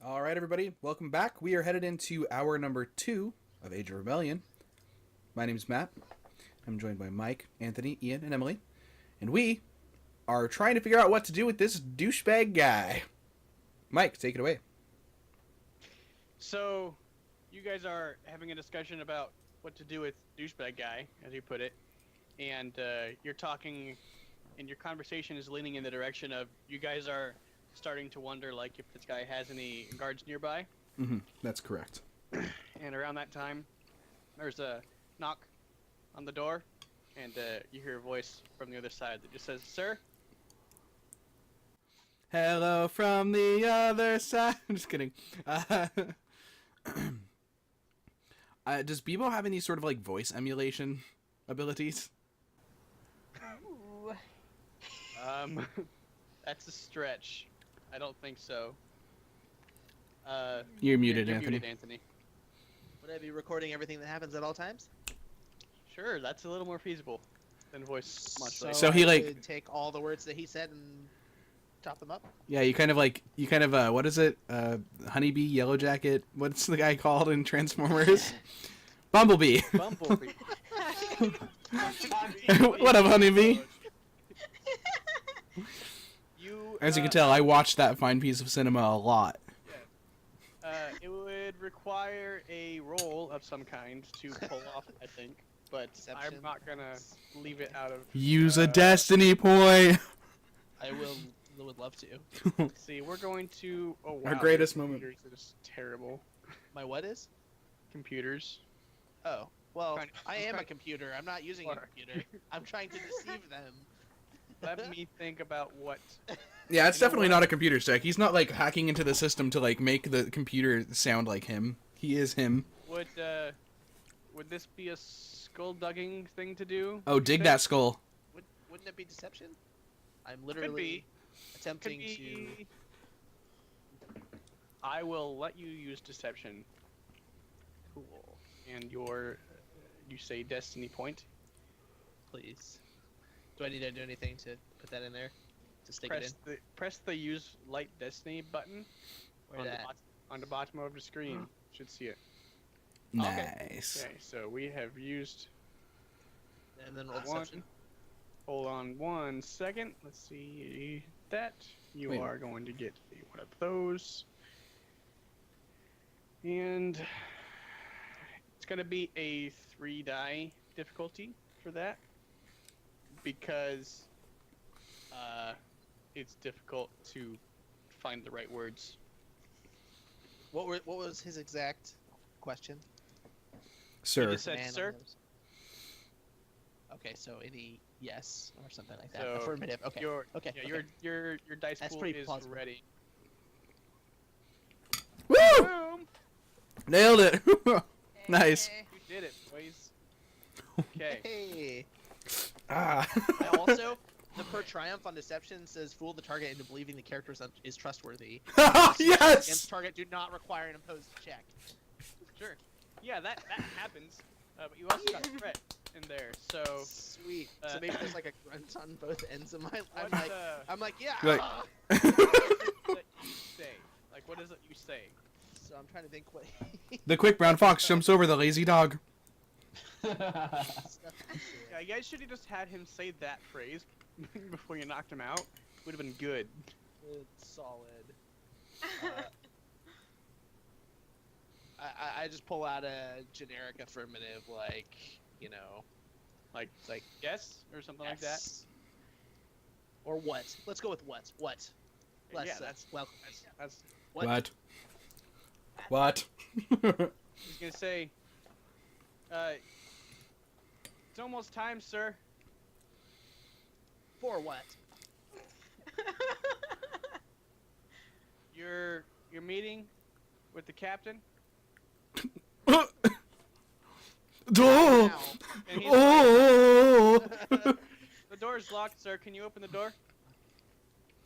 All right, everybody, welcome back. We are headed into hour number 2 of Age of Rebellion. My name's Matt. I'm joined by Mike, Anthony, Ian, and Emily. And we are trying to figure out what to do with this douchebag guy. Mike, take it away. So, you guys are having a discussion about what to do with douchebag guy, as you put it. And you're talking, and your conversation is leaning in the direction of you guys are starting to wonder, like, if this guy has any guards nearby. Mm-hmm. That's correct. And around that time, there's a knock on the door, and you hear a voice from the other side that just says, "Sir?" Hello from the other side. I'm just kidding. Does Bebo have any sort of, like, voice emulation abilities? Ooh. That's a stretch. I don't think so. You're muted, you're Anthony. Muted, Anthony. Would I be recording everything that happens at all times? Sure, that's a little more feasible than voice modulation. So he, I like- could take all the words that he said and chop them up. Yeah, you kind of, what is it? Honeybee, Yellow Jacket? What's the guy called in Transformers? Bumblebee. Bumblebee. What up, Honeybee? You, As you can tell, I watched that fine piece of cinema a lot. it would require a roll of some kind to pull off, I think. But Deception. I'm not gonna leave it out of. Use a destiny point. I would love to. See, we're going to. Oh wow. Our greatest your moment. computers is terrible. My what is? Computers. Oh, well, Trying- I I'm am a trying- computer. I'm not using a Or- computer. I'm trying to deceive them. Let me think about what. Yeah, it's You know definitely what? not a computer stack. He's not, like, hacking into the system to, like, make the computer sound like him. He is him. Would this be a skull-dugging thing to do? Oh, you dig think? that skull. Wouldn't it be deception? I'm Could literally be. Could attempting to. be. I will let you use deception. Cool. And you say destiny point. Please. Do I need to do anything to put that in there? To stick it in? Press the use light destiny button Where on the, that? on the bottom of the screen. Should see it. Nice. Okay, so we have used And then roll one. deception. Hold on 1 second. Let's see that. You Wait. are going to get one of those. And it's going to be a 3-die difficulty for that. Because it's difficult to find the right words. What was his exact question? Sir. just said, Man on "Sir?" those. Okay, so any yes or something like that. So Affirmative. Okay. Okay. Yeah, okay. your dice That's pool pretty is plausible. ready. Woo! Boom! Nailed it. Nice. Hey. You did it, boys. Okay. Hey. Ah. I also, the per triumph on deception says fool the target into believing the character is trustworthy. Against Yes! target do not require an opposed check. Sure. Yeah, that happens. But you also got threat in there, so. Sweet. So Uh, maybe there's like a grunt on both ends of my. What, I'm like yeah. Like- ah! what is it that you say? Like, what is it you say? So I'm trying to think what. The quick brown fox jumps over the lazy dog. stuff to say. Yeah, you guys should have just had him say that phrase before you knocked him out. Would have been good. It's solid. Uh, I just pull out a generic affirmative, like, you know, Like, it's like yes? Or something like that? yes. Or what? Let's go with what? What? Yeah, Less, that's well. that's. What? What? He's gonna say. It's almost time, sir. For what? Your meeting with the captain. Oh! Now. And he's Oh! the door's locked, sir. Can you open the door?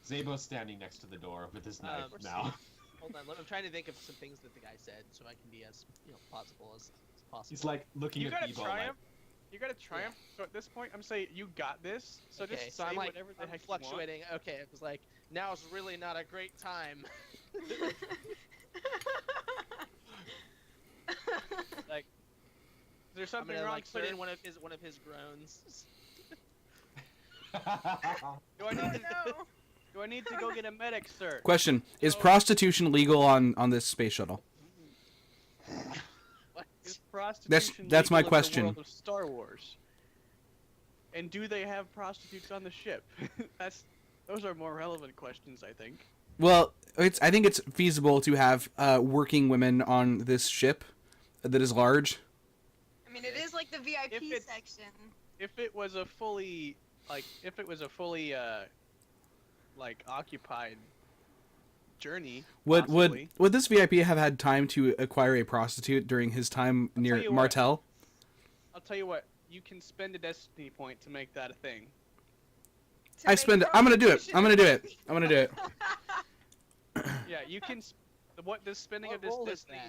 Zabo's standing next to the door with his knife Proceed. now. Hold on, I'm trying to think of some things that the guy said, so I can be as plausible as possible. He's like looking You at gotta Bebo triumph. You gotta triumph. So at this point, I'm saying you got this. So okay, just so say I'm like, whatever the I'm heck you want. fluctuating. Okay, it was like, now's really not a great time. there I'm something gonna wrong, like sir? put in one of his groans. Do I need Oh to, no. do I need to go get a medic, sir? Question: is No. prostitution legal on this space shuttle? What? Is prostitution that's my legal in question. the world of Star Wars? And do they have prostitutes on the ship? Those are more relevant questions, I think. Well, I think it's feasible to have working women on this ship that is large. I mean, it is like the VIP If it's- section. If it was a fully like occupied journey, Would possibly. would this VIP have had time to acquire a prostitute during his time tell near you what. Martell? I'll tell you what, you can spend a destiny point to make that a thing. To make I'm gonna do it. prostitution. I'm gonna do it. I'm gonna do it. Yeah, you can. What the spending What of this role is destiny?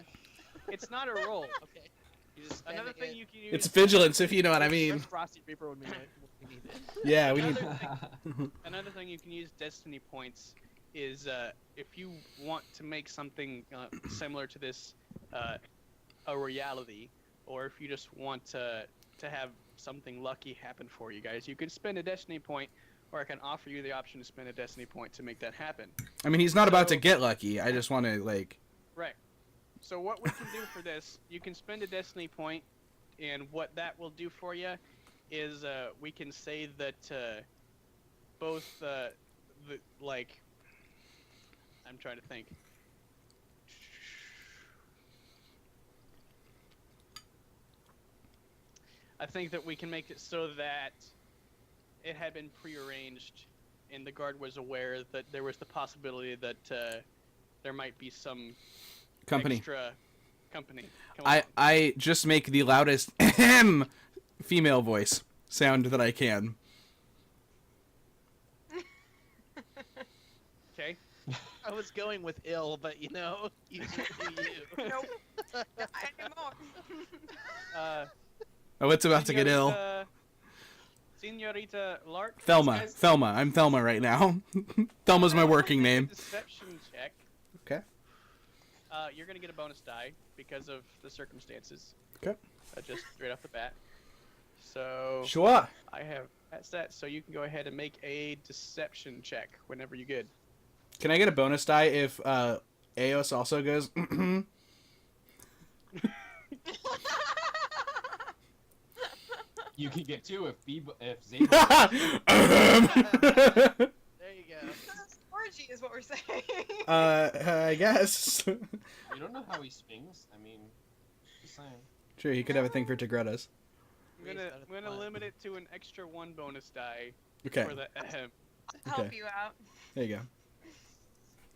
that? It's not a roll. Okay. You just spend Another thing it. you can use. It's vigilance, if you know what I mean. Frosty Reaper would be what we needed. Yeah, we need. Another thing you can use destiny points is if you want to make something similar to this a reality, or if you just want to have something lucky happen for you guys, you can spend a destiny point, or I can offer you the option to spend a destiny point to make that happen. I mean, he's not about to So- get lucky. I just want to like. Right. So what we can do for this, you can spend a destiny point, and what that will do for you is we can say that both the like. I'm trying to think. I think that we can make it so that it had been prearranged, and the guard was aware that there was the possibility that there might be some Company. extra company. Come on. I just make the loudest female voice sound that I can. Okay. I was going with ill, but you know, you do you. Nope. Not anymore. Oh, it's about to get ill. Senorita Lark. Thelma. Guys, Thelma. I'm Thelma right now. Thelma's my working name. Deception check. Okay. You're gonna get a bonus die because of the circumstances. Okay. Just straight off the bat. So Sure. I have that's that. So you can go ahead and make a deception check whenever you good. Can I get a bonus die if Eos also goes? You can get two if Zabo. There you go. Orgy is what we're saying. I guess. You don't know how he swings. I mean, just saying. Sure, he could have a thing for Tigrettas. I'm gonna limit it to an extra one bonus die Okay, for the I'll help Okay. you out. there you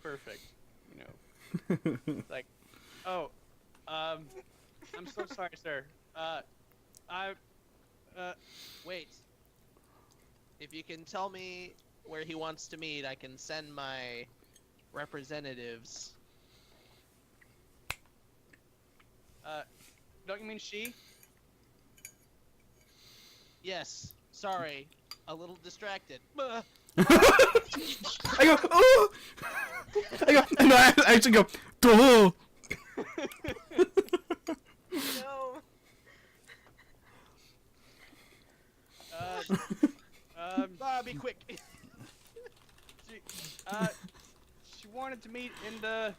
perfect. You know. go. Like, oh, I'm so sorry, sir. Wait. If you can tell me where he wants to meet, I can send my representatives. Don't you mean she? Yes. Sorry. A little distracted. I go, oh! No, I actually go, oh! No. Be quick. She wanted to meet in the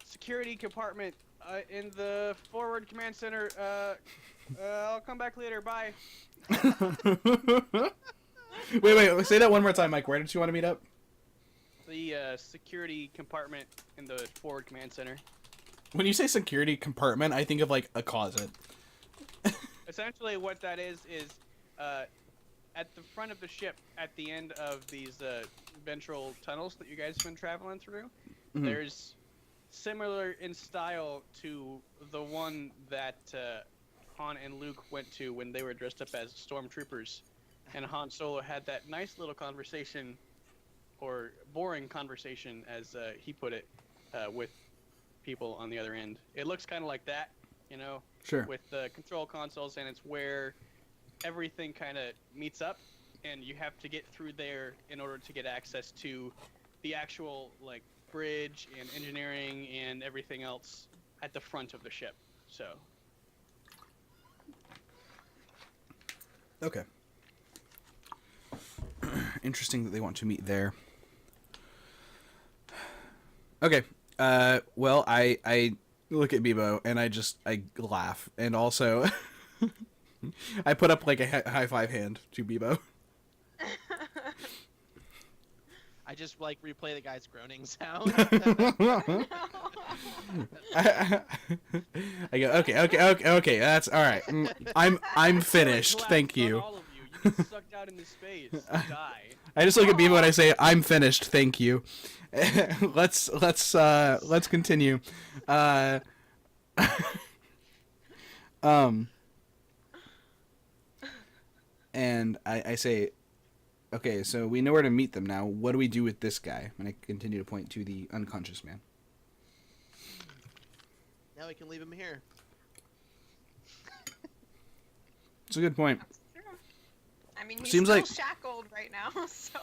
security compartment in the forward command center. I'll come back later. Bye. Wait, say that one more time, Mike. Where did you want to meet up? The security compartment in the forward command center. When you say security compartment, I think of like a closet. Essentially, what that is at the front of the ship, at the end of these ventral tunnels that you guys have been traveling through, Mhm. there's similar in style to the one that Han and Luke went to when they were dressed up as stormtroopers, and Han Solo had that nice little conversation, or boring conversation, as he put it, with people on the other end. It looks kind of like that, you know, Sure. with the control consoles, and it's where everything kind of meets up, and you have to get through there in order to get access to the actual like bridge and engineering and everything else at the front of the ship. So Okay. Interesting that they want to meet there. Okay. Well, I look at Bebo and I laugh, and also I put up like a high five hand to Bebo. I just like replay the guy's groaning sound. I go, okay, that's all right. I'm finished. Collapse Thank on you. all of you. You get sucked out into space. Die. I just look at Bebo and I say, I'm finished. Thank you. Let's continue. And I say, okay, so we know where to meet them now. What do we do with this guy? And I continue to point to the unconscious man. Now we can leave him here. It's a good point. That's true. I mean, he's Seems still like- shackled right now, so.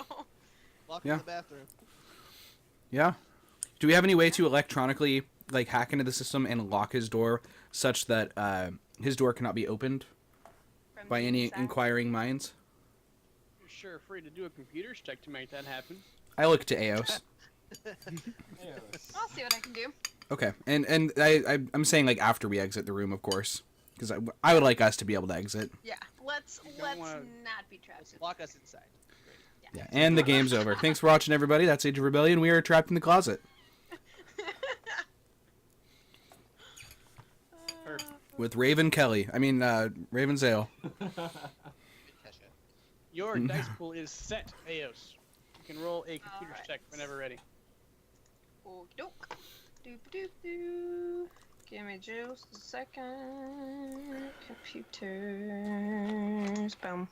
Lock Yeah. in the bathroom. Yeah. Do we have any way to electronically like hack into the system and lock his door such that his door cannot be opened From by the any inside. inquiring minds? You're sure free to do a computer's check to make that happen. I look to Eos. I'll see what I can do. Okay, and I'm saying like after we exit the room, of course, because I would like us to be able to exit. Yeah, let's don't wanna- not be trapped. Let's lock us inside. Yeah, and the game's over. Thanks for watching, everybody. That's Age of Rebellion. We are trapped in the closet Perfect. with Raven Kelly. I mean, Raven Zale. Good catch it. Your dice pool is set, Eos. You can roll a computer's Alright. check whenever ready. Okey doke. Doop doop doo. Give me just a second. Computers. Boom.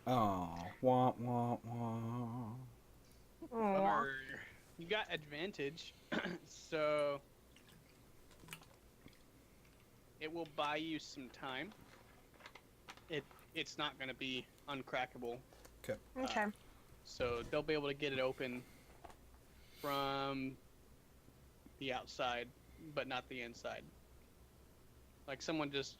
Oh, wah wah wah. Aw. Bummer. You got advantage, so it will buy you some time. It's not going to be uncrackable, Okay. so they'll be able to get it open from the outside, but not the inside. Like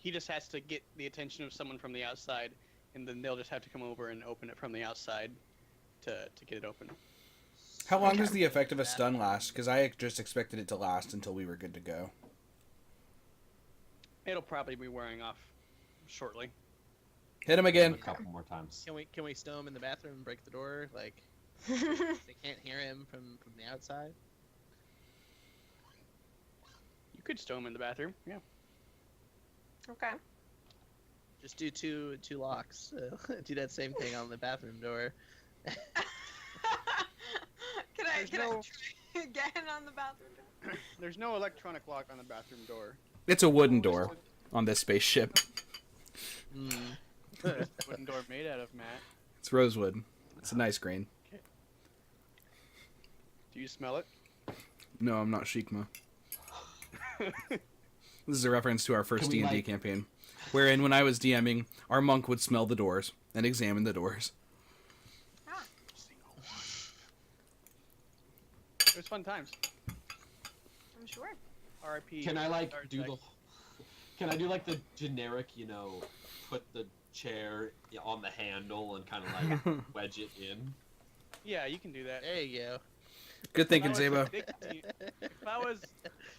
he just has to get the attention of someone from the outside, and then they'll just have to come over and open it from the outside to get it open. How long does the effect of a stun last? Because I just expected it to last until we were good to go. It'll probably be wearing off shortly. Hit him A again. couple more times. Can we stow him in the bathroom and break the door? Like they can't hear him from the outside. You could stow him in the bathroom, yeah. Okay. Just do two locks. Do that same thing on the bathroom door. Can I There's try no- again on the bathroom door? There's no electronic lock on the bathroom door. It's a wooden door on this spaceship. What's the wooden door made out of, Matt? It's rosewood. It's a nice grain. Do you smell it? No, I'm not Shikma. This is a reference to our first Can we, D&D like- campaign, wherein when I was DMing, our monk would smell the doors and examine the doors. Ah, It was fun times. I'm sure. RIP. Can I like Star do Trek. the? Can I do like the generic, put the chair on the handle and kind of like wedge it in? Yeah, you can do that. There you go. Good thinking, If I was a Zabo. dick DM if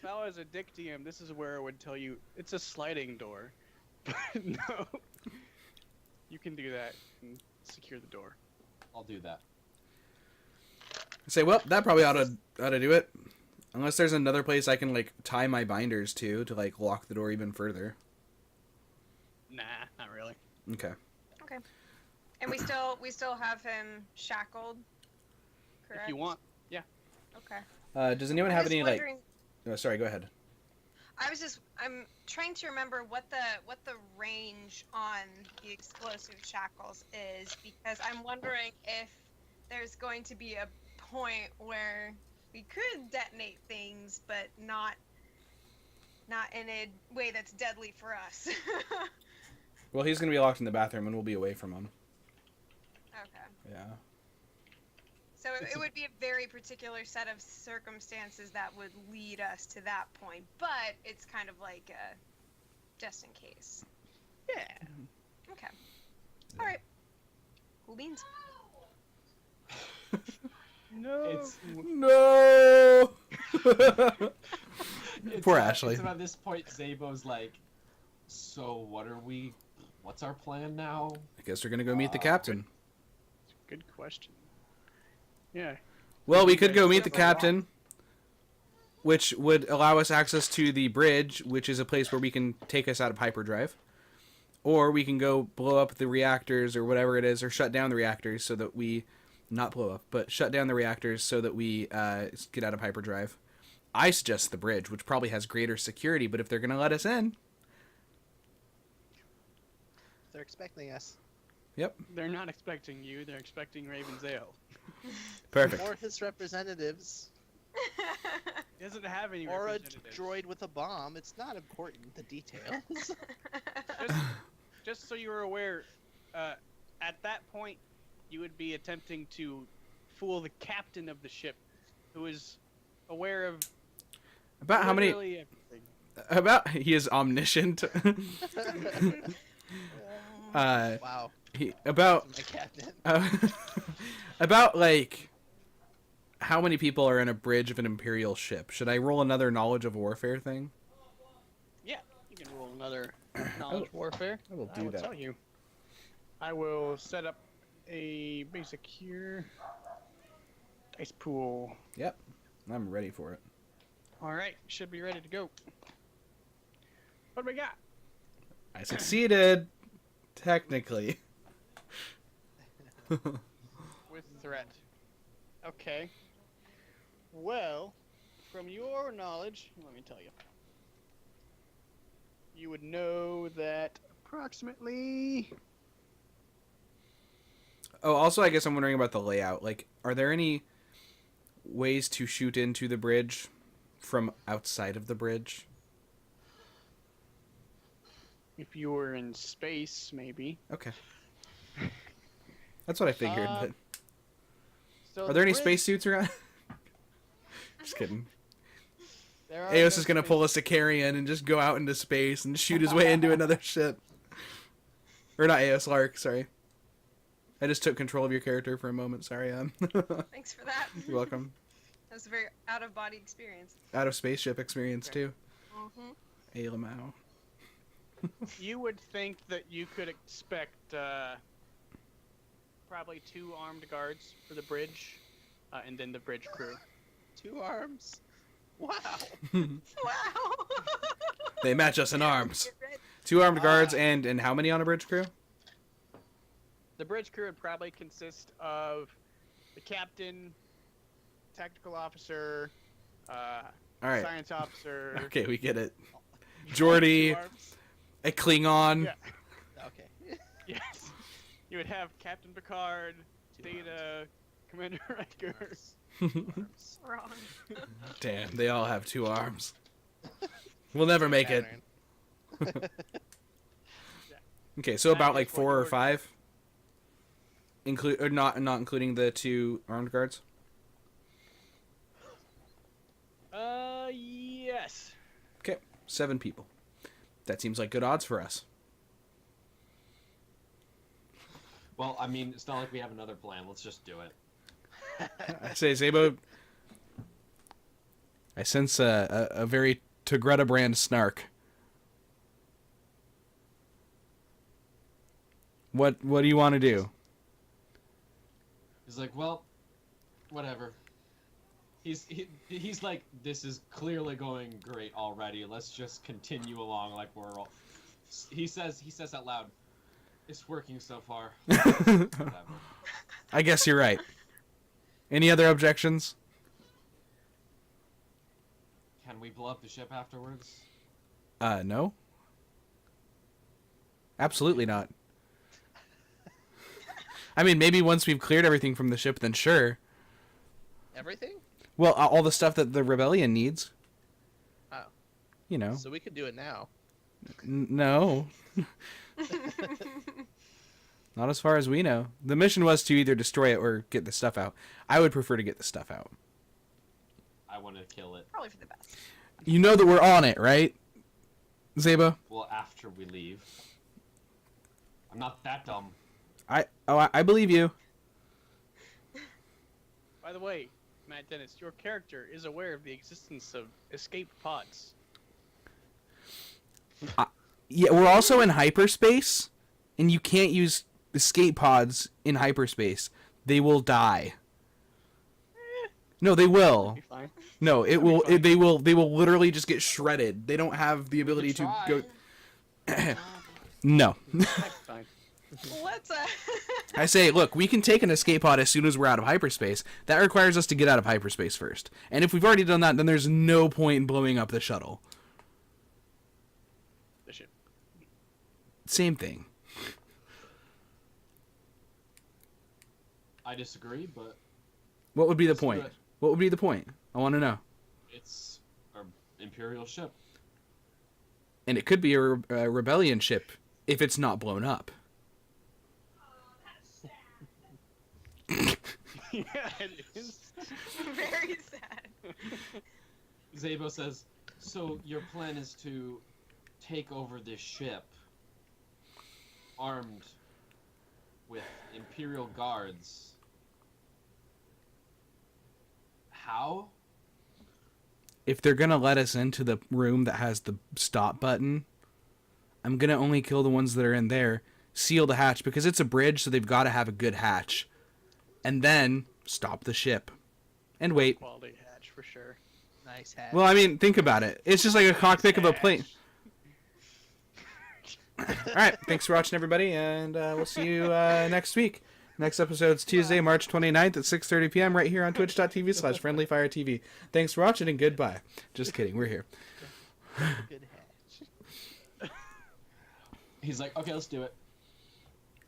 I was a dick DM, this is where I would tell you it's a sliding door. But no, you can do that and secure the door. I'll do that. Say, well, that probably ought to do it. Unless there's another place I can like tie my binders to like lock the door even further. Nah, not really. Okay. Okay. And we still have him shackled. Correct. If you want. Okay. Does anyone I'm have just any like? wondering- Oh, sorry, go ahead. I'm trying to remember what the range on the explosive shackles is, because I'm wondering if there's going to be a point where we could detonate things, but not in a way that's deadly for us. Well, he's gonna be locked in the bathroom, and we'll be away from him. Okay. Yeah. So it would be a very particular set of circumstances that would lead us to that point, but it's kind of like just in case. Yeah. Okay. All right. Cool beans. No. It's No. Poor about, Ashley. It's about this point, Zabo's like, so what's our plan now? I guess we're gonna go meet the captain. Good question. Yeah. Well, we could go Okay, meet the so- captain, which would allow us access to the bridge, which is a place where we can take us out of hyperdrive. Or we can go blow up the reactors or whatever it is, or shut down the reactors so that we... Not blow up, but shut down the reactors so that we get out of hyperdrive. I suggest the bridge, which probably has greater security, but if they're going to let us in... They're expecting us. Yep, They're not expecting you. They're expecting Ravenzale. perfect. Or his representatives. He doesn't have any Or a representatives. droid with a bomb. It's not important, the details. Just so you're aware, at that point, you would be attempting to fool the captain of the ship, who is aware of About how many... literally everything. About... He is omniscient. Wow. About... My captain. About, like... How many people are in a bridge of an Imperial ship? Should I roll another knowledge of warfare thing? Yeah, you can roll another knowledge warfare. I will I do will that. tell you. I will set up a basic here. Dice pool. Yep, I'm ready for it. All right, should be ready to go. What do we got? I succeeded, technically. With threat. Okay. Well, from your knowledge, let me tell you. You would know that approximately... Oh, also, I guess I'm wondering about the layout. Like, are there any ways to shoot into the bridge from outside of the bridge? If you were in space, maybe. Okay. That's what I figured, but... So Are there any bridge- spacesuits around? Just kidding. There are Eos no is gonna space- pull us a carrion and just go out into space and shoot his way into another ship. Or not Eos, Lark, sorry. I just took control of your character for a moment, sorry. Thanks for that. You're welcome. That was a very out-of-body experience. Out of spaceship experience, too. Mm-hmm. Hey, Lamau. You would think that you could expect probably 2 armed guards for the bridge, and then the bridge crew. 2 arms. Wow. Wow. They match us in arms. Get ready. 2 armed guards and how many on a bridge crew? The bridge crew would probably consist of the captain, tactical officer, Alright. science officer. Okay, we get it. 2 Jordy, arms. a Klingon. Yeah. Okay. Yes. You would have Captain Picard, Data, Commander Edgar. Wrong. Damn, they all have 2 arms. We'll never make it. Pattern. Okay, so about That like is what 4 or you're- 5? Or not including the 2 armed guards? Yes. Okay, 7 people. That seems like good odds for us. Well, I mean, it's not like we have another plan. Let's just do it. I say, Zabo, I sense a very Tagretta brand snark. What do you want to do? He's like, well, whatever. He's like, this is clearly going great already. Let's just continue along like we're all. He says out loud, it's working so far. Whatever. I guess you're right. Any other objections? Can we blow up the ship afterwards? No. Absolutely not. I mean, maybe once we've cleared everything from the ship, then sure. Everything? Well, all the stuff that the rebellion needs. Oh. You know. So we could do it now. No. Not as far as we know. The mission was to either destroy it or get the stuff out. I would prefer to get the stuff out. I want to kill it. Probably for the best. You know that we're on it, right? Zeba? Well, after we leave. I'm not that dumb. I believe you. By the way, Matt Dennis, your character is aware of the existence of escape pods. Yeah, we're also in hyperspace, and you can't use escape pods in hyperspace. They will die. No, they will. Be fine. No, it That'd be will. fine. They will literally just get shredded. They don't have the ability to go. No. Fine. What's a? I say, look, we can take an escape pod as soon as we're out of hyperspace. That requires us to get out of hyperspace first. And if we've already done that, then there's no point in blowing up the shuttle. The ship. Same thing. I disagree, but What would be the Let's do point? it. What would be the point? I want to know. it's an Imperial ship. And it could be a rebellion ship if it's not blown up. Yeah, it is. Very sad. Zabo says, so your plan is to take over this ship armed with Imperial guards. How? If they're going to let us into the room that has the stop button, I'm going to only kill the ones that are in there, seal the hatch, because it's a bridge, so they've got to have a good hatch. And then stop the ship. And wait. Quality hatch for sure. Nice hat. Well, I mean, think about it. It's just like a cockpit of a plane. Alright, thanks for watching, everybody, and we'll see you next week. Next episode's Tuesday, March 29th at 6:30 p.m. right here on twitch.tv/friendlyfiretv. Thanks for watching, and goodbye. Just kidding, we're here. Good hatch. He's like, okay, let's do it.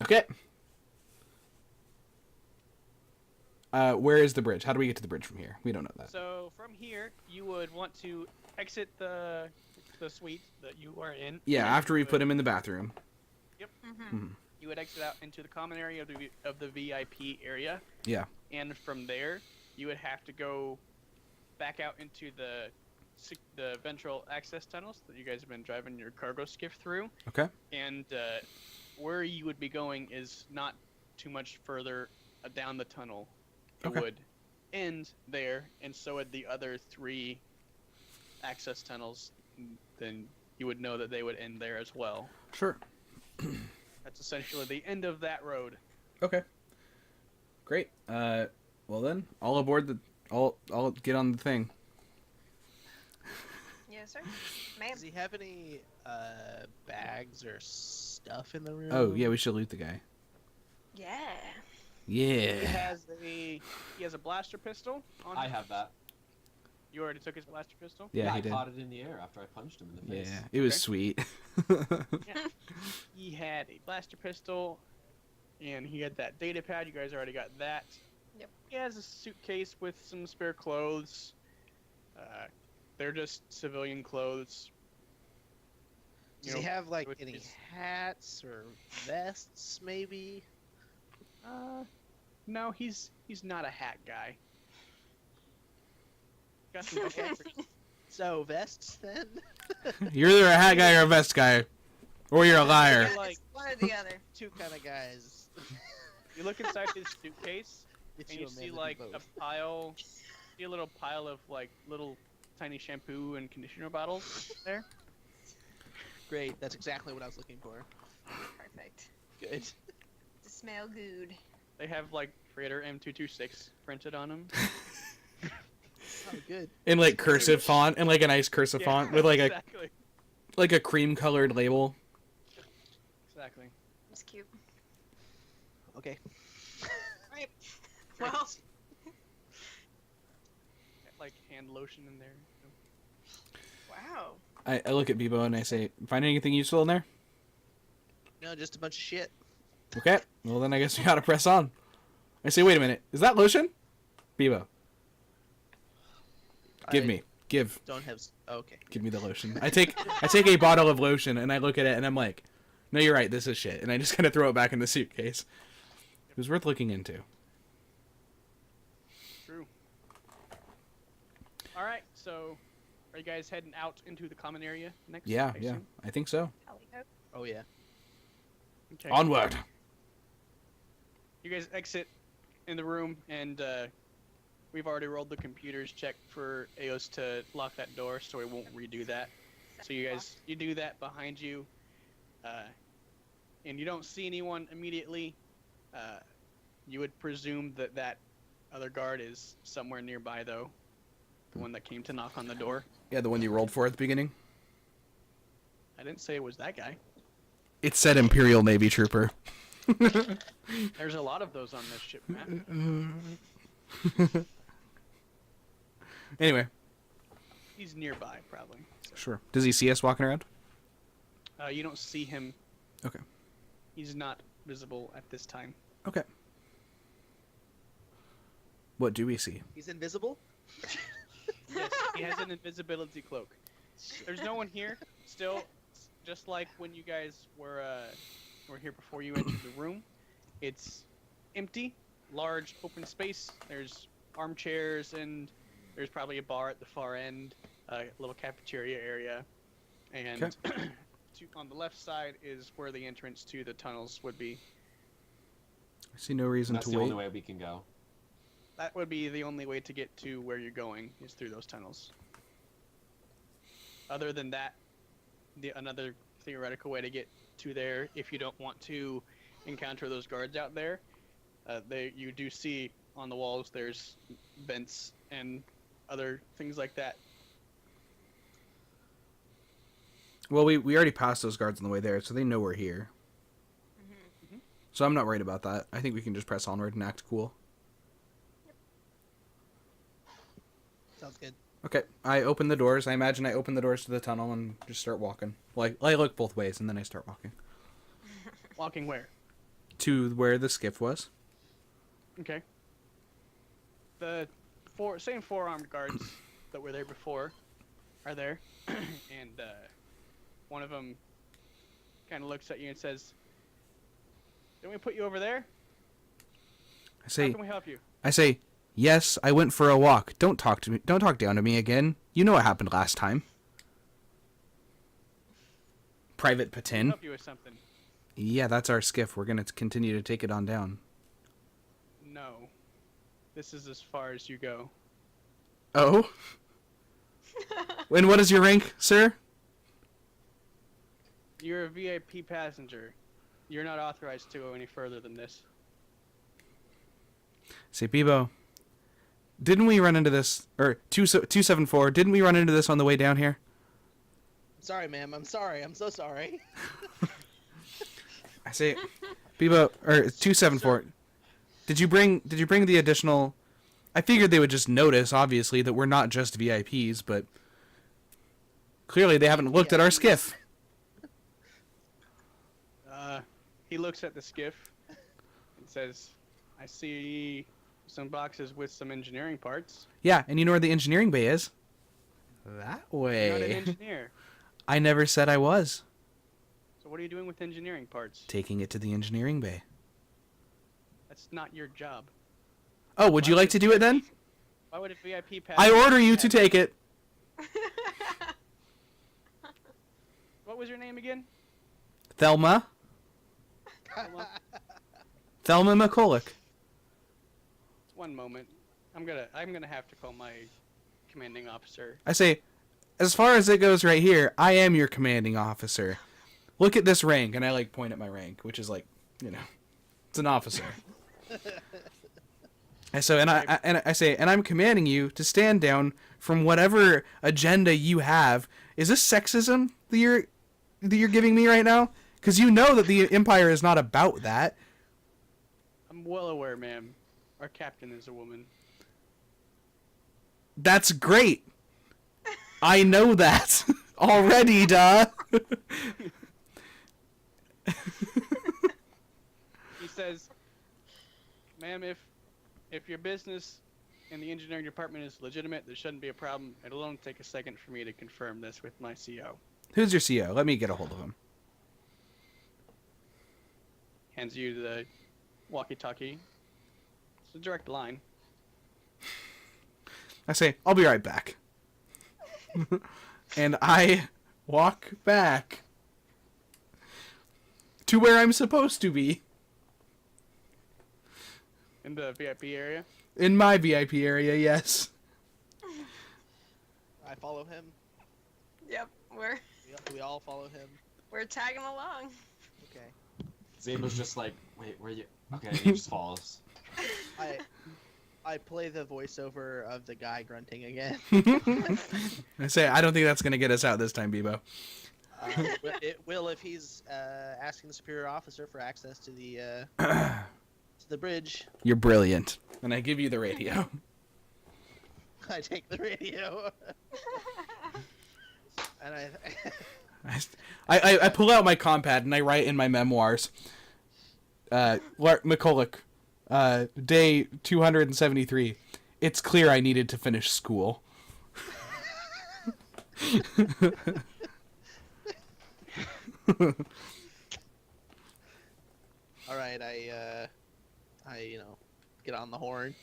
Okay. Where is the bridge? How do we get to the bridge from here? We don't know that. So from here, you would want to exit the suite that you are in. Yeah, and after you we would- put him in the bathroom. Mm-hmm. you would exit out into the common area of the VIP area. Yeah. And from there, you would have to go back out into the ventral access tunnels that you guys have been driving your cargo skiff through. Okay. And where you would be going is not too much further down the tunnel. It Okay. would end there, and so would the other 3 access tunnels. Then you would know that they would end there as well. Sure. That's essentially the end of that road. Okay. Great. Well then, all aboard the... I'll get on the thing. Yes, sir. Ma'am. Does he have any bags or stuff in the room? Oh, yeah, we should loot the guy. Yeah. Yeah. He has a blaster pistol. On I him. have that. You already took his blaster pistol. Yeah, I he did. caught it in the air after I punched him in the face. Yeah, it was Okay. sweet. He had a blaster pistol, and he had that data pad. You guys already got that. Yep. He has a suitcase with some spare clothes. They're just civilian clothes. Does he have like with any his- hats or vests, maybe? No, he's not a hat guy. Got some jackets. So vests then? You're either a hat guy or a vest guy. Or you're a liar. Yeah, Like- it's one or the other. Two kind of guys. You look inside his suitcase, Get and you you a see man to do like both. a pile, see a little pile of like little tiny shampoo and conditioner bottles there. Great, that's exactly what I was looking for. Perfect. Good. To smell good. They have like Freighter M226 printed on them. Oh, good. In like cursive font, in like a nice cursive font with like a cream colored label. Exactly. It's cute. Okay. Right. Well, Like hand lotion in there. wow. I look at Bebo and I say, find anything useful in there? No, just a bunch of shit. Okay. Well, then I guess we gotta press on. I say, wait a minute. Is that lotion? Bebo, give I me. Give Don't have. Okay. me the lotion. I take a bottle of lotion and I look at it and I'm like, no, you're right. This is shit. And I just kind of throw it back in the suitcase. It was worth looking into. True. All right. So, are you guys heading out into the common area next? Yeah, I yeah. assume? I think so. Tally ho. Oh yeah. Okay. Onward. You guys exit in the room, and we've already rolled the computers check for Eos to lock that door, so we won't redo that. So you do that behind you, and you don't see anyone immediately. You would presume that that other guard is somewhere nearby, though. The one that came to knock on the door. Yeah, the one you rolled for at the beginning. I didn't say it was that guy. It said Imperial Navy Trooper. There's a lot of those on this ship, Matt. Anyway, He's nearby, probably. So. sure. Does he see us walking around? You don't see him. Okay. He's not visible at this time. Okay. What do we see? He's invisible? Yes, he has an invisibility cloak. There's no one here. Still, just like when you guys were here before you entered the room, it's empty, large open space. There's armchairs and there's probably a bar at the far end, a little cafeteria area, and on the left side is where the entrance to the tunnels would be. I see no reason That's to the wait. only way we can go. That would be the only way to get to where you're going, is through those tunnels. Other than that, another theoretical way to get to there, if you don't want to encounter those guards out there, you do see on the walls there's vents and other things like that. Well, we already passed those guards on the way there, so they know we're here. So I'm not worried about that. I think we can just press onward and act cool. Sounds good. Okay, I open the doors. I imagine I open the doors to the tunnel and just start walking. Like, I look both ways, and then I start walking. Walking where? To where the skiff was. Okay. The same four-armed guards that were there before are there, and one of them kind of looks at you and says, "Didn't we put you over there? I say, How can we help you?" yes, I went for a walk. Don't talk to me. Don't talk down to me again. You know what happened last time. Private Patin. Help you with something? Yeah, that's our skiff. We're gonna continue to take it on down. No. This is as far as you go. Oh? And what is your rank, sir? You're a VIP passenger. You're not authorized to go any further than this. Say, Bebo, didn't we run into this, or 274, didn't we run into this on the way down here? I'm sorry, ma'am. I'm sorry. I'm so sorry. I say, Bebo, or 274, did you bring the additional, I figured they would just notice, obviously, that we're not just VIPs, but clearly they haven't looked at our skiff. He looks at the skiff and says, "I see some boxes with some engineering parts." Yeah, and you know where the engineering bay is? That You're not an way. engineer. I never said I was. So what are you doing with engineering parts? Taking it to the engineering bay. That's not your job. Oh, would you like to do it then? Why would a VIP pass? I order you to take it. What was your name again? Thelma. Thelma McCulloch. One moment. I'm gonna have to call my commanding officer. I say, as far as it goes right here, I am your commanding officer. Look at this rank, and I like point at my rank, which is like, you know, it's an officer. And so, and I say, and I'm commanding you to stand down from whatever agenda you have. Is this sexism that you're giving me right now? Because you know that the Empire is not about that. I'm well aware, ma'am. Our captain is a woman. That's great. I know that already, duh. He says, "Ma'am, if your business in the engineering department is legitimate, there shouldn't be a problem. It'll only take a second for me to confirm this with my CO." Who's your CO? Let me get a hold of him. Hands you the walkie-talkie. It's a direct line. I say, I'll be right back. And I walk back to where I'm supposed to be. In the VIP area. In my VIP area, yes. I follow him. Yep, we're We all follow him. we're tagging along. Okay. Zaba's just like, wait, where you? Okay, he just follows. I play the voiceover of the guy grunting again. I say, I don't think that's going to get us out this time, Bebo. It will if he's asking the superior officer for access to the bridge. You're brilliant. And I give you the radio. I take the radio. And I pull out my compad and I write in my memoirs. McCulloch, day 273. It's clear I needed to finish school. all right, I get on the horn.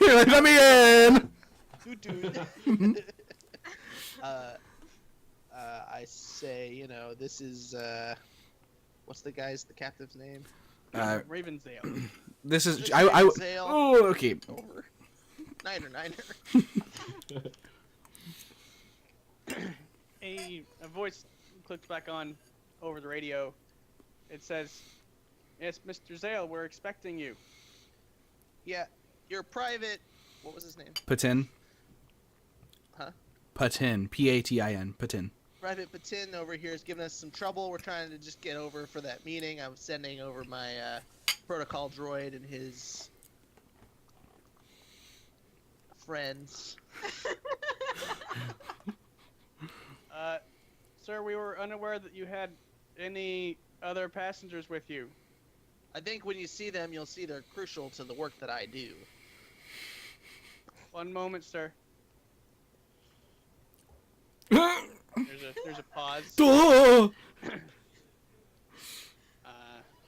You're like, let me in. I say, this is what's the captive's name? Ravensdale. This is This I. Ravensdale. Oh, okay. Over. Niner. A voice clicks back on over the radio. It says, "Yes, Mr. Zale, we're expecting you." Yeah, your private. What was his name? Patin. Huh? Patin. Patin. Patin. Private Patin over here is giving us some trouble. We're trying to just get over for that meeting. I'm sending over my protocol droid and his friends. Sir, we were unaware that you had any other passengers with you. I think when you see them, you'll see they're crucial to the work that I do. One moment, sir. There's a pause. Oh! Uh,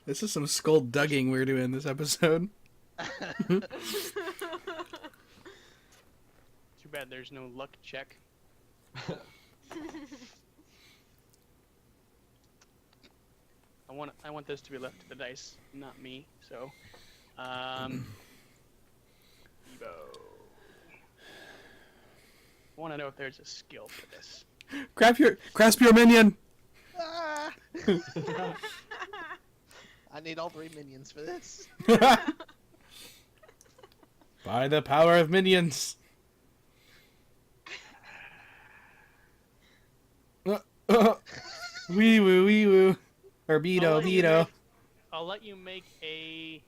This is some skullduging we're doing this episode. Too bad there's no luck check. I want this to be left to the dice, not me. So, Evo. I want to know if there's a skill for this. Grasp your minion. Ah! I need all 3 minions for this. By the power of minions. Wee woo. Or Beto. I'll let you make a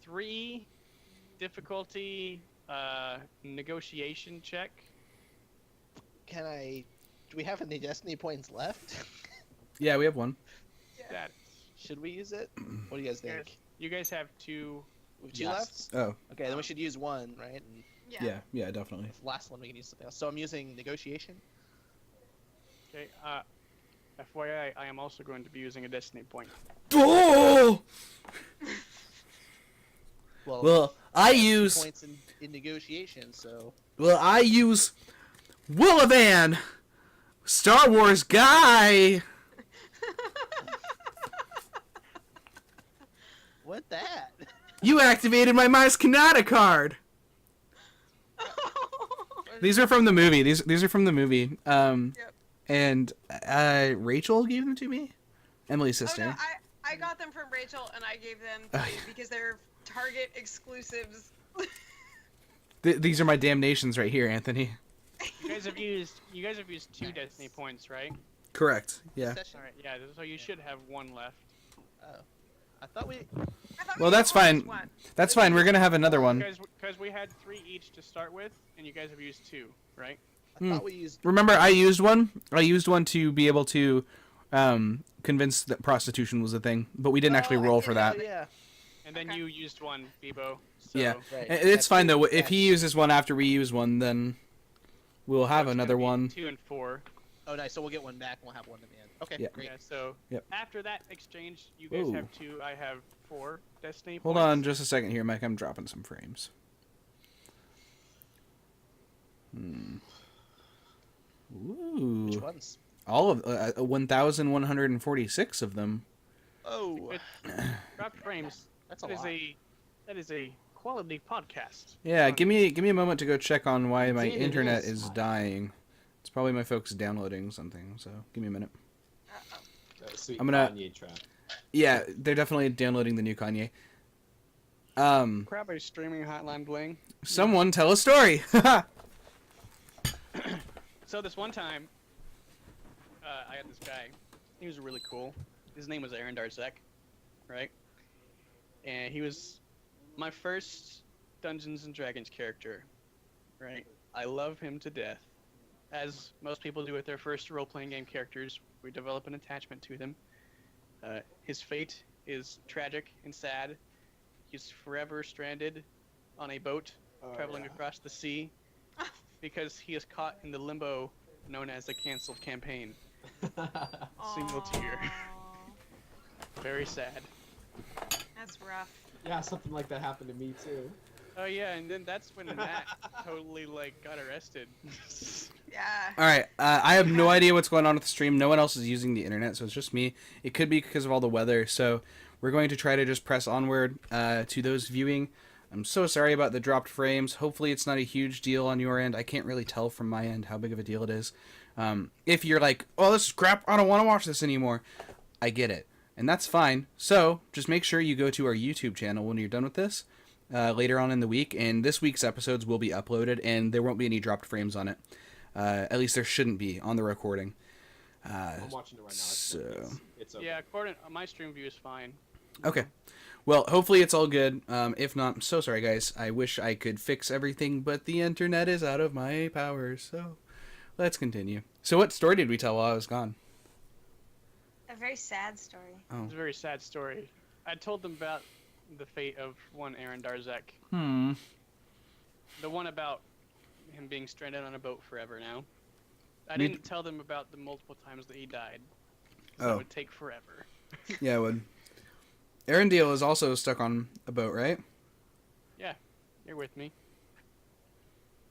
3 difficulty negotiation check. Do we have any destiny points left? Yeah, we have one. That Should we use it? What do you guys think? you guys have 2. We have 2 Yes. left? Oh, Okay, then we should use 1, right? And yeah, definitely. the last one we can use something else. So I'm using negotiation. Okay. FYI, I am also going to be using a destiny point. Oh! Well, I destiny use points in negotiation, so Willavan, Star Wars guy. what that? You activated my Mice Kanata card. These are from the movie. These are from the movie. Yep. And Rachel gave them to me. Emily's sister. Oh no, I got them from Rachel and I gave them to you because they're Target exclusives. These are my damnations right here, Anthony. You guys have used 2 destiny points, right? Correct. Yeah. Session? All right. Yeah. So you should have 1 left. Oh. I thought we... Well, that's fine. That's fine. We're gonna have another one. Because we had 3 each to start with, and you guys have used 2, right? I thought we used... Remember, I used one. I used one to be able to convince that prostitution was a thing, but we didn't actually roll for that. Oh, yeah. And then Okay. you used 1, Bebo. So Yeah. Right. It's fine though. If Yes. he uses one after we use one, then we'll have it's another gonna be one. 2 and 4. Oh, nice. So we'll get 1 back and we'll have 1 at the end. Okay, Yeah. great. Yeah. So Yep. after that exchange, you guys Whoa. have 2. I have 4 destiny Hold points. on just a second here, Mike. I'm dropping some frames. Ooh. Which ones? all of 1,146 of them. Oh, Dropped frames. that's a That is lot. that is a quality podcast. Yeah, On- give me a moment to go check on why my Indeed it internet is. is dying. It's probably my folks downloading something, so give me a minute. Uh-oh. That sweet I'm gonna- Kanye trap. Yeah, they're definitely downloading the new Kanye. Crap, a streaming hotline bling. Someone tell a story. So this one time, I had this guy. He was really cool. His name was Aaron Darzek, right? And he was my first Dungeons and Dragons character, right? I love him to death. As most people do with their first role-playing game characters, we develop an attachment to them. His fate is tragic and sad. He's forever stranded on a boat traveling across the sea because he is caught in the limbo known as the canceled campaign. Single tear. Aw, Very sad. that's rough. Yeah, something like that happened to me too. Oh yeah, and then that's when Matt totally got arrested. Yeah. All right, I have no idea what's going on with the stream. No one else is using the internet, so it's just me. It could be because of all the weather, so we're going to try to just press onward to those viewing. I'm so sorry about the dropped frames. Hopefully it's not a huge deal on your end. I can't really tell from my end how big of a deal it is. If you're like, oh, this is crap, I don't want to watch this anymore, I get it. And that's fine. So just make sure you go to our YouTube channel when you're done with this later on in the week. And this week's episodes will be uploaded, and there won't be any dropped frames on it. At least there shouldn't be on the recording. I'm watching it right now. It's okay. Yeah, according my stream view is fine. Okay. Well, hopefully it's all good. If not, I'm so sorry, guys. I wish I could fix everything, but the internet is out of my power, so let's continue. So what story did we tell while I was gone? A very sad story. Oh. It's a very sad story. I told them about the fate of one Aaron Darzek. The one about him being stranded on a boat forever now. I Me- didn't tell them about the multiple times that he died. 'Cause Oh. That would take forever. Yeah, it would. Arendelle is also stuck on a boat, right? You're with me.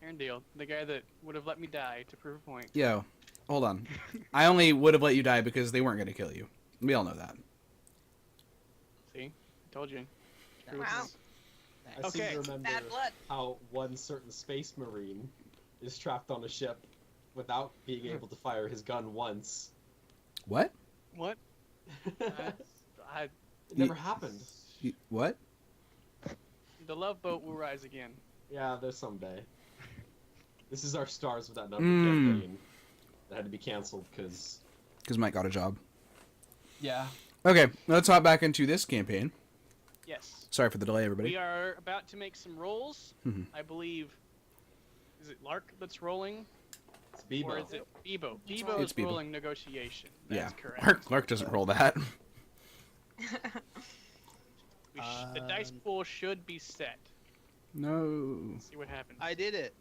Aaron Deal, the guy that would have let me die to prove a point. Yo, hold on. I only would have let you die because they weren't going to kill you. We all know that. See? I told you. That Wow. was- I seem Okay. to remember Bad blood. how one certain space marine is trapped on a ship without being able to fire his gun once. What? What? I, It never happened. What? the love boat will rise again. Yeah, there's someday. This is our Stars Without Number Mm. campaign. That had to be canceled because. Because Mike got a job. Yeah. Okay, let's hop back into this campaign. Yes. Sorry for the delay, everybody. We are about to make some rolls. Mhm. I believe. Is it Lark that's rolling? It's Bebo. Or is it Bebo? Bebo It's is Bebo. rolling negotiation. That's Yeah. correct. Clark doesn't roll that. The dice pool should be set. No. Let's see what happens. I did it.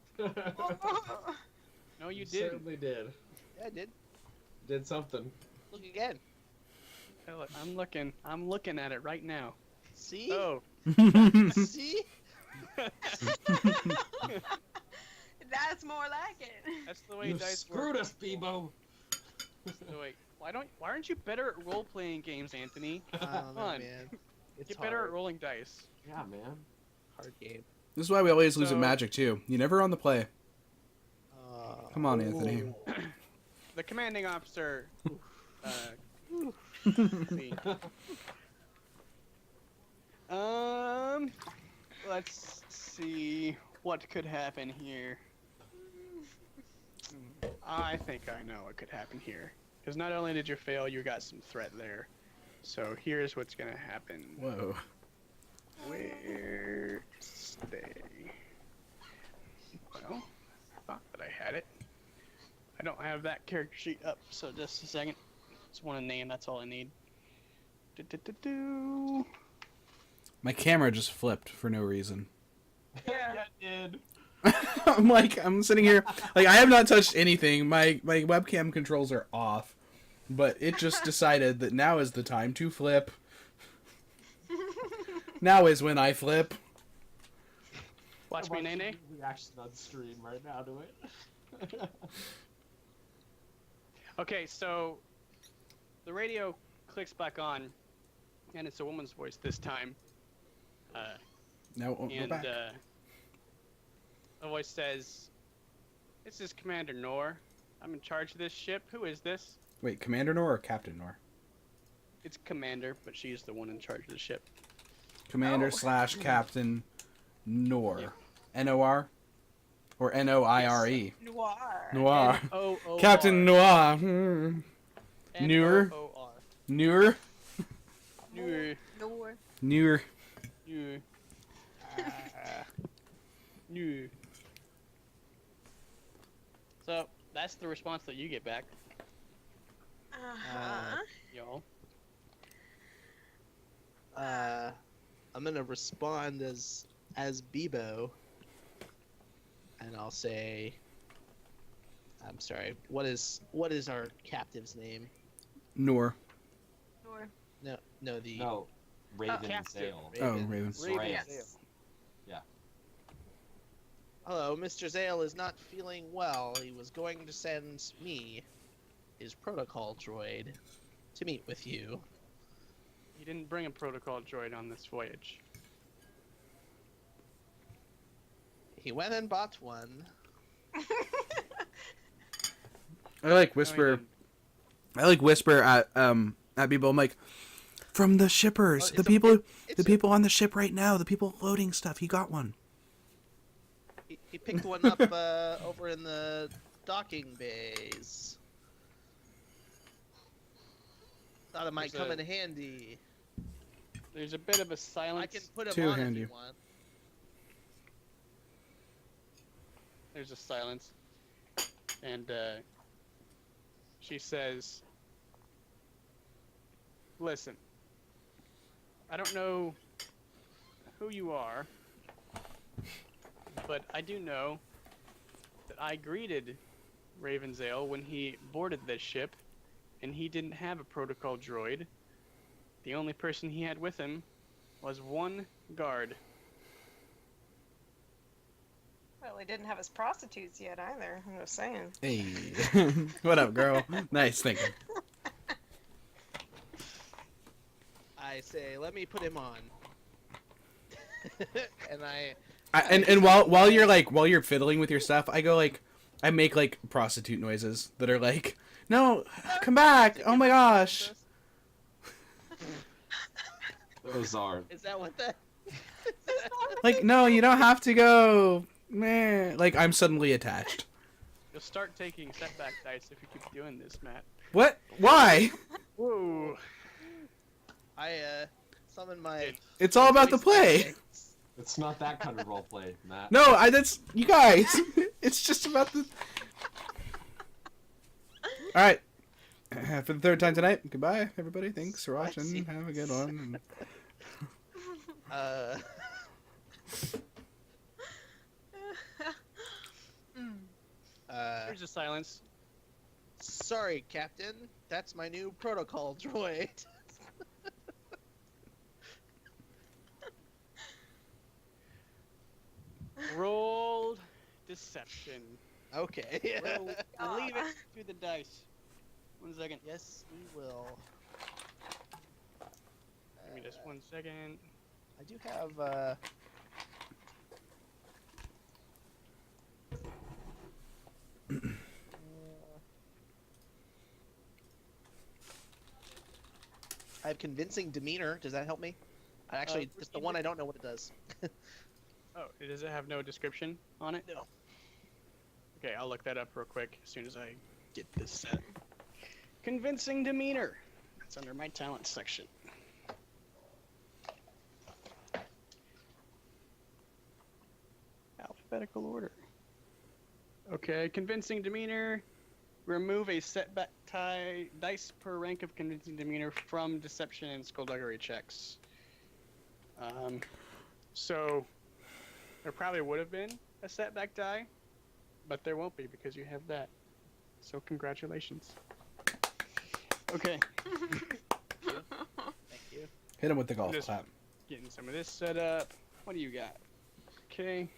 No, you didn't. Certainly did. Yeah, I did. Did something. Look again. Hey, look, I'm looking. I'm looking at it right now. See? Oh. See? That's more like it. That's the way You dice screwed work. us, Bebo. So wait, why aren't you better at role playing games, Anthony? I don't know, Fun. man. It's Get better at hard. rolling dice. Yeah, man. Hard game. This is why we always lose at So- Magic, too. You never on the play. Come on, Anthony. The commanding officer. Let's see. Let's see what could happen here. I think I know what could happen here. Because not only did you fail, you got some threat there. So here's what's gonna happen. Whoa. Where stay? Well, I thought that I had it. I don't have that character sheet up, so just a second. Just want a name, that's all I need. Do. My camera just flipped for no reason. Yeah. Yeah, did. I'm sitting here, like, I have not touched anything. My webcam controls are off, but it just decided that now is the time to flip. Now is when I flip. Watch me, Nene. Reaction on stream right now to it. Okay, so the radio clicks back on, and it's a woman's voice this time. Now we're And back. the voice says, "This is Commander Nor. I'm in charge of this ship. Who is this?" Wait, Commander Nor or Captain Nor? It's Commander, but she's the one in charge of the ship. Commander Oh. / Captain Nor. Yep. N-O-R? Or N-O-I-R-E? Noir. Noir. N-O-O-R. Captain Noir. Hmm. Newer. N-O-O-R. Newer. Newer. Noir. Newer. Newer. Newer. So, that's the response that you get back, Uh-huh. y'all. I'm gonna respond as Bebo, and I'll say, I'm sorry. What is our captive's name? Nor. Noir. No, the No, Raven Captain. Zale. Oh, Raven. Raven Yes. Zale. Hello, Mr. Zale is not feeling well. He was going to send me, his protocol droid, to meet with you. He didn't bring a protocol droid on this voyage. He went and bought one. I like No, he whisper. didn't. I like whisper at people. I'm like, from the shippers, Oh, the it's a- people, It's the people on the ship right now, the people loading stuff. He got one. He picked one up over in the docking bays. Thought it might There's come a- in handy. There's a bit of a I silence. can put him Too on handy. if you want. There's a silence. And she says, "Listen, I don't know who you are, but I do know that I greeted Ravenzale when he boarded this ship, and he didn't have a protocol droid. The only person he had with him was one guard." Well, he didn't have his prostitutes yet either. I'm just saying. Hey, what up, girl? Nice thinking. I say, let me put him on. And And while you're fiddling with your stuff, I go like, I make like prostitute noises that are like, no, come back! Oh my gosh! Those are. Is that what that? Like, no, you don't have to go. Meh. Like I'm suddenly attached. You'll start taking setback dice if you keep doing this, Matt. What? Why? Whoa. I summon my. It's all about the voice play. acting. It's not that kind of roleplay, Matt. No, that's you guys. It's just about the. All right. For the third time tonight, goodbye, everybody. Thanks for watching. Spicy. Have a good one. Uh, There's a silence. sorry, Captain. That's my new protocol droid. Roll deception. Okay. Roll, leave it to the dice. 1 second. Yes, we will. Give me just 1 second. I do have I have convincing demeanor. Does that help me? I actually, it's the one I don't know what it does. Oh, does it have no description on it? No. Okay, I'll look that up real quick as soon as I get this set. Convincing demeanor. That's under my talent section. Alphabetical order. Okay, convincing demeanor. Remove a setback dice per rank of convincing demeanor from deception and skullduggery checks. So there probably would have been a setback die, but there won't be because you have that. So congratulations. Okay. Thank you. Hit him with the golf Just- clap. Getting some of this set up. What do you got? Okay.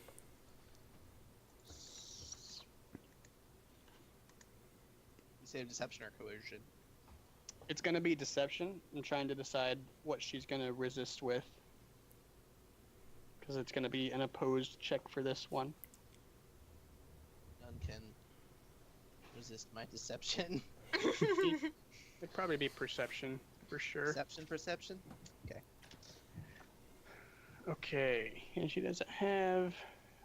say deception or coercion? It's gonna be deception. I'm trying to decide what she's gonna resist with. Because it's gonna be an opposed check for this one. None can resist my deception. It'd probably be perception, for sure. Perception? Okay. Okay, and she doesn't have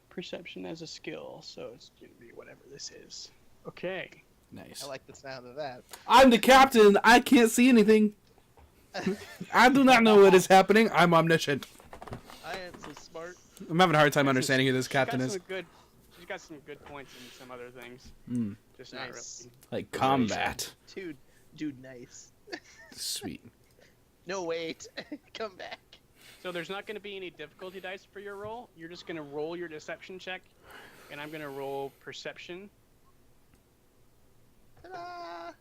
perception as a skill, so it's gonna be whatever this is. Okay. Nice. I like the sound of that. I'm the captain. I can't see anything. I do not know what is happening. I'm omniscient. I am so smart. I'm having a hard time understanding who this captain is. She's got some good points in some other things. Just Nice. not really. Like combat. Dude, nice. Sweet. No, wait. Come back. So there's not going to be any difficulty dice for your roll. You're just going to roll your deception check, and I'm going to roll perception. Ta-da!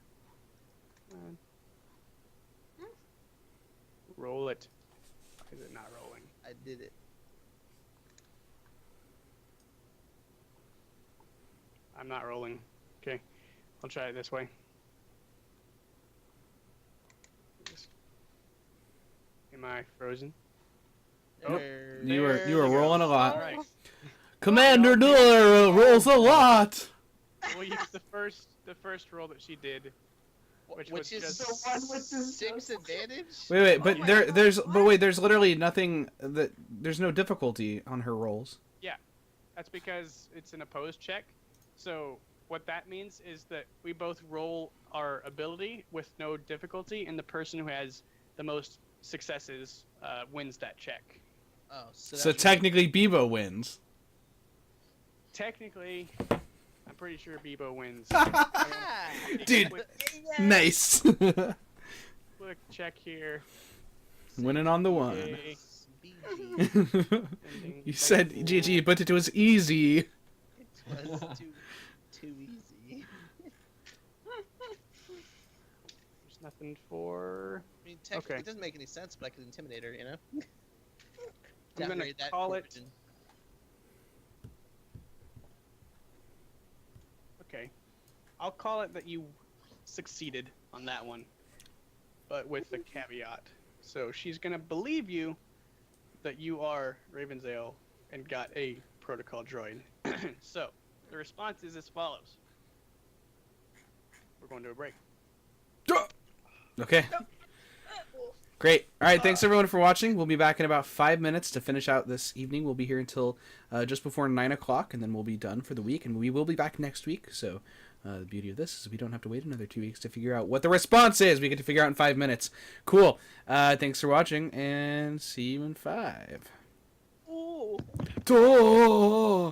Roll it. Is it not rolling? I did it. I'm not rolling. Okay. I'll try it this way. Am I frozen? Oh. You were rolling a lot. All right. Commander Nuller rolls a lot. We'll use the first roll that she did, which was is just the one with the 6 advantage? Wait, but Yeah. there's literally nothing there's no difficulty on her rolls. That's because it's an opposed check. So what that means is that we both roll our ability with no difficulty, and the person who has the most successes wins that check. Oh, So technically Bebo wins. Technically, I'm pretty sure Bebo wins. Dude. Yes. Nice. Quick check here. Winning on the one. Okay. BG. You said GG, but it was easy. It was too easy. There's nothing for. I mean, technically, Okay. it doesn't make any sense, but I could intimidate her, you know? I'm gonna Downgrade that call it. coercion. Okay. I'll call it that you succeeded on that one, but with the caveat. So she's gonna believe you that you are Ravensale and got a protocol droid. So the response is as follows. We're going to a break. Okay. Great. All right. Thanks everyone for watching. We'll be back in about 5 minutes to finish out this evening. We'll be here until just before 9 o'clock, and then we'll be done for the week. And we will be back next week. So the beauty of this is we don't have to wait another 2 weeks to figure out what the response is. We get to figure out in 5 minutes. Cool. Thanks for watching, and see you in 5. Ooh. Duh!